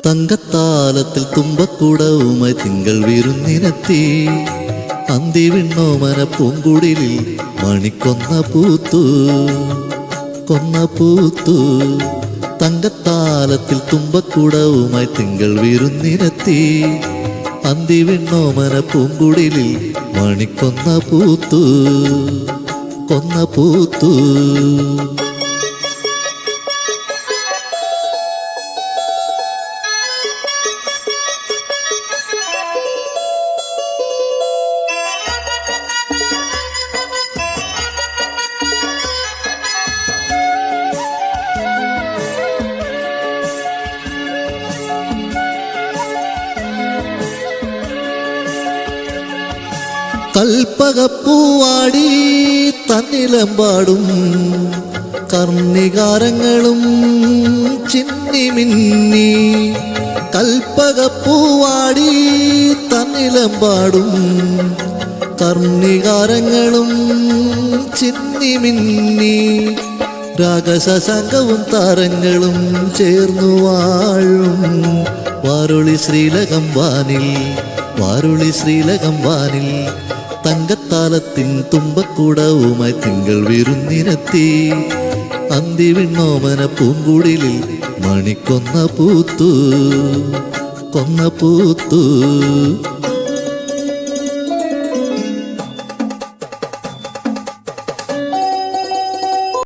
തങ്കത്താലത്തിൽ തുമ്പക്കുടവുമായി തിങ്കൾ വിരുന്നിനെത്തി. അന്തിവിണ്ണോമന പൂങ്കുടിലിൽ മണിക്കൊന്ന പൂത്തു, കൊന്ന പൂത്തു. തങ്കത്താലത്തിൽ തുമ്പക്കുടവുമായി തിങ്കൾ വിരുന്നിനെത്തി. അന്തിവിണ്ണോമന പൂങ്കുടിലിൽ മണിക്കൊന്ന പൂത്തു, കൊന്ന പൂത്തു. കൽപ്പകപ്പൂവാടി തന്നിലമ്പാടും കർണികാരങ്ങളും ചിന്നിമിന്നി. കൽപ്പകപ്പൂവാടി തന്നിലമ്പാടും കർണികാരങ്ങളും ചിന്നിമിന്നി. രാഗശശാങ്കവും താരങ്ങളും ചേർന്നു വാഴും വാരുളി ശ്രീലകം വാനിൽ, വാരുളി ശ്രീലകം വാനിൽ. തങ്കത്താലത്തിൻ തുമ്പക്കുടവുമായി തിങ്കൾ വിരുന്നിനെത്തി. അന്തിവിണ്ണോമന പൂങ്കുടിലിൽ മണിക്കൊന്ന പൂത്തു, കൊന്ന പൂത്തു.